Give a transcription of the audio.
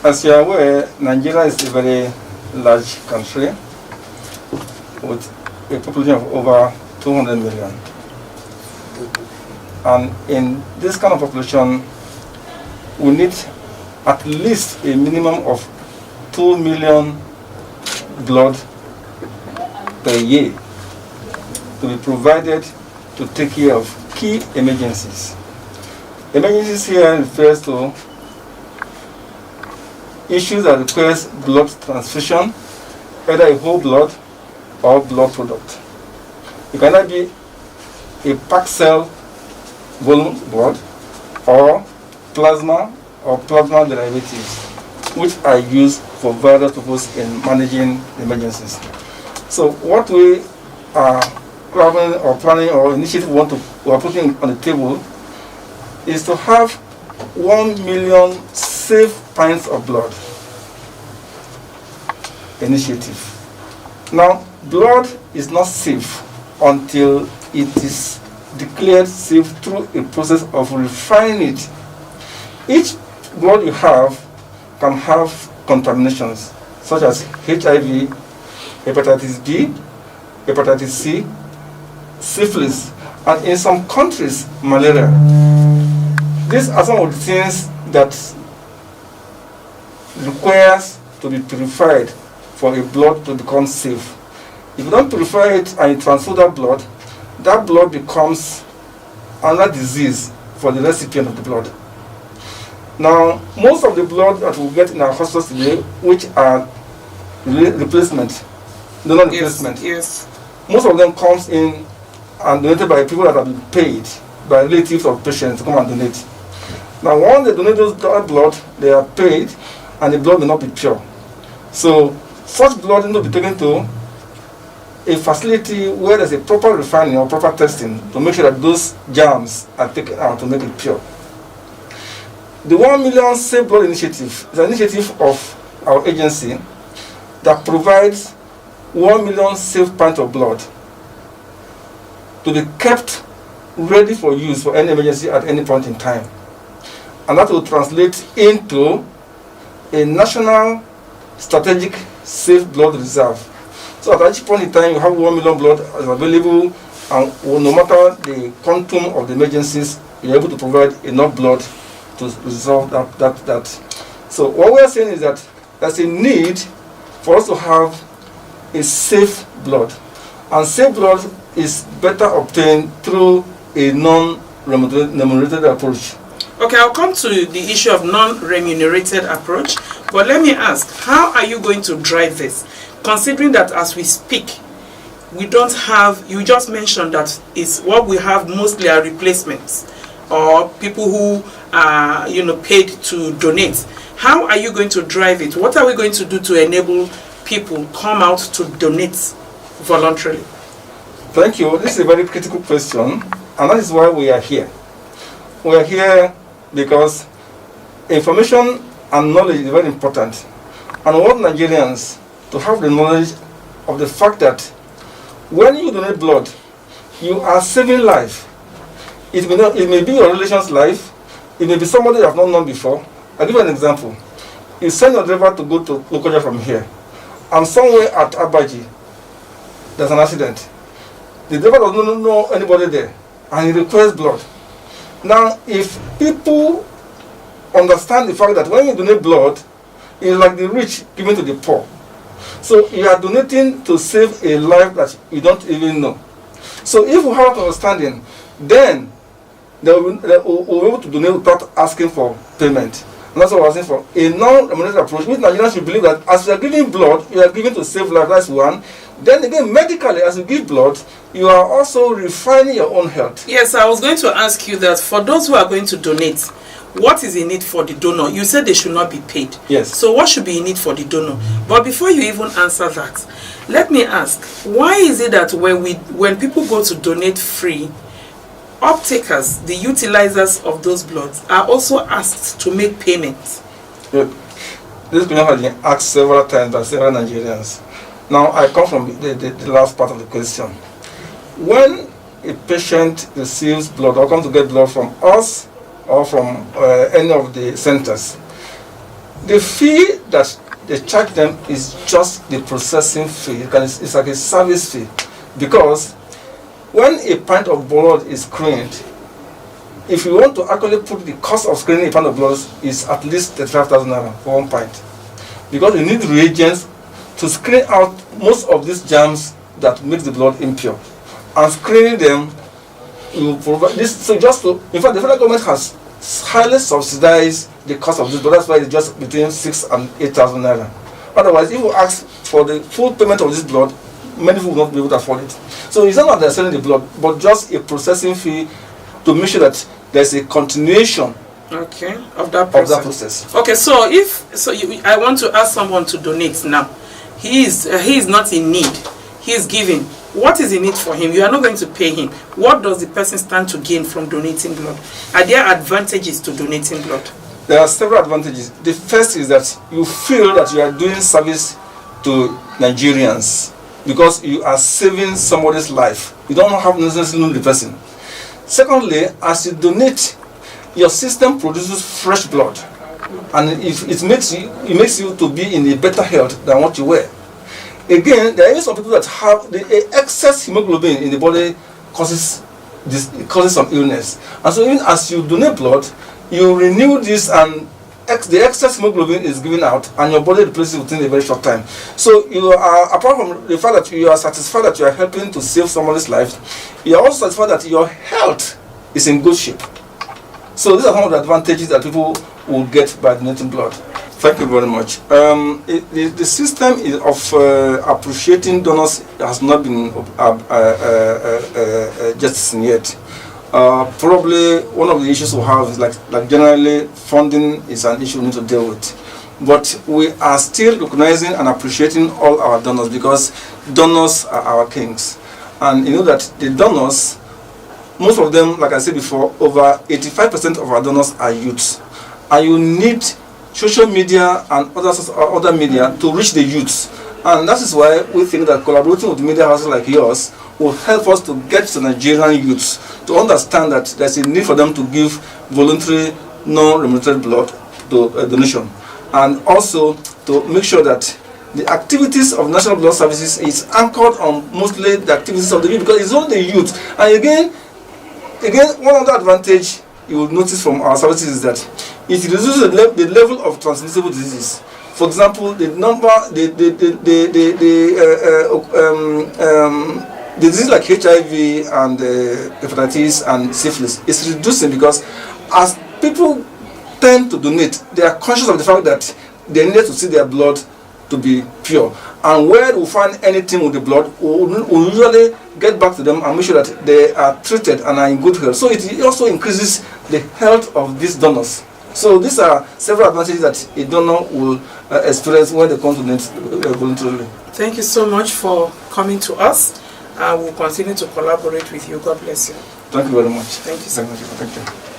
As you are aware, Nigeria is a very large country with a population of over 200 million. And in this kind of population, we need at least a minimum of 2 million blood per year to be provided to take care of key emergencies. Emergencies here refers to issues that requires blood transfusion, either a whole blood or blood product. It can either be a packed cell volume blood or plasma derivatives, which are used for various purposes in managing emergencies. So what we are planning or initiative we are putting on the table is to have 1 million safe pints of blood initiative. Now, blood is not safe until it is declared safe through a process of refining it. Each blood you have can have contaminations such as HIV, hepatitis B, hepatitis C, syphilis, and in some countries, malaria. These are some of the things that requires to be purified for a blood to become safe. If you don't purify it and you transfer that blood becomes another disease for the recipient of the blood. Now, most of the blood that we get in our hospitals today, which are replacement, donor replacement, yes. Most of them comes in and donated by people that have been paid by relatives of patients to come and donate. Now, once they donate that blood, they are paid, and the blood may not be pure. So, such blood need to be taken to a facility where there's a proper refining or proper testing to make sure that those germs are taken out to make it pure. The 1 million Safe Blood Initiative is an initiative of our agency that provides 1 million safe pints of blood to be kept ready for use for any emergency at any point in time. And that will translate into a national strategic safe blood reserve. So at each point in time, you have 1 million blood available, and no matter the quantum of the emergencies, you're able to provide enough blood to resolve that. So what we are saying is that there's a need for us to have a safe blood. And safe blood is better obtained through a non-remunerated approach. Okay, I'll come to the issue of non-remunerated approach, but let me ask, how are you going to drive this? Considering that as we speak, we don't have, you just mentioned that is what we have mostly are replacements or people who are, paid to donate. How are you going to drive it? What are we going to do to enable people come out to donate voluntarily? Thank you. This is a very critical question, and that is why we are here. We are here because information and knowledge is very important. And we want Nigerians to have the knowledge of the fact that when you donate blood, you are saving life. It may be your relation's life, it may be somebody you have not known before. I'll give you an example. You send your driver to go to Lokoja from here, and somewhere at Abaji, there's an accident. The driver does not know anybody there, and he requires blood. Now, if people understand the fact that when you donate blood, it's like the rich giving to the poor. So you are donating to save a life that you don't even know. So if we have understanding, then they will be able to donate without asking for payment. And that's what I was saying for a non-remunerated approach, which Nigerians should believe that as you are giving blood, you are giving to save life, that's one. Then again, medically, as you give blood, you are also refining your own health. Yes, I was going to ask you that for those who are going to donate, what is in it for the donor? You said they should not be paid. Yes. So what should be in it for the donor? But before you even answer that, let me ask, why is it that when people go to donate free, uptakers, the utilizers of those bloods, are also asked to make payments? Yeah. This question has been asked several times by several Nigerians. Now, I come from the last part of the question. When a patient receives blood or comes to get blood from us or from any of the centers, The fee that they charge them is just the processing fee. It's like a service fee, because when a pint of blood is screened, if you want to actually put the cost of screening a pint of blood is at least 35,000 naira for 1 pint, because you need reagents to screen out most of these germs that make the blood impure, and screening them will provide this. So just to, in fact, the federal government has highly subsidized the cost of this, but that's why it's just between 6,000 and 8,000 naira. Otherwise, if you ask for the full payment of this blood, many people will not be able to afford it. So it's not that they're selling the blood, but just a processing fee to make sure that there's a continuation of that process. Okay, so I want to ask someone to donate now. He is not in need. He is giving. What is in it for him? You are not going to pay him. What does the person stand to gain from donating blood? Are there advantages to donating blood? There are several advantages. The first is that you feel that you are doing service to Nigerians because you are saving somebody's life. You don't have necessarily know the person. Secondly, as you donate, your system produces fresh blood, and it makes you to be in a better health than what you were. Again, there are some people that have the excess hemoglobin in the body causes some illness, and so even as you donate blood, you renew this, and the excess hemoglobin is given out, and your body replaces it within a very short time. So you are, apart from the fact that you are satisfied that you are helping to save somebody's life, you are also satisfied that your health is in good shape. So these are some of the advantages that people will get by donating blood. Thank you very much. The system of appreciating donors has not been just yet. Probably one of the issues we have is like generally funding is an issue we need to deal with. But we are still recognizing and appreciating all our donors, because donors are our kings. And you know that the donors, most of them, like I said before, over 85% of our donors are youths. And you need social media and other media to reach the youths. And that is why we think that collaborating with media houses like yours will help us to get to Nigerian youths to understand that there's a need for them to give voluntary, non-remunerated blood donation, and also to make sure that the activities of National Blood Services is anchored on mostly the activities of the youth, because it's only the youth. And again, one other advantage you will notice from our services is that it reduces the level of transmissible diseases. For example, the disease like HIV and hepatitis and syphilis is reducing, because as people tend to donate, they are conscious of the fact that they need to see their blood to be pure. And where we find anything with the blood, we usually get back to them and make sure that they are treated and are in good health. So it also increases the health of these donors. So these are several advantages that a donor will experience when they come to donate voluntarily. Thank you so much for coming to us. I will continue to collaborate with you. God bless you. Thank you very much. Thank you so much. Thank you.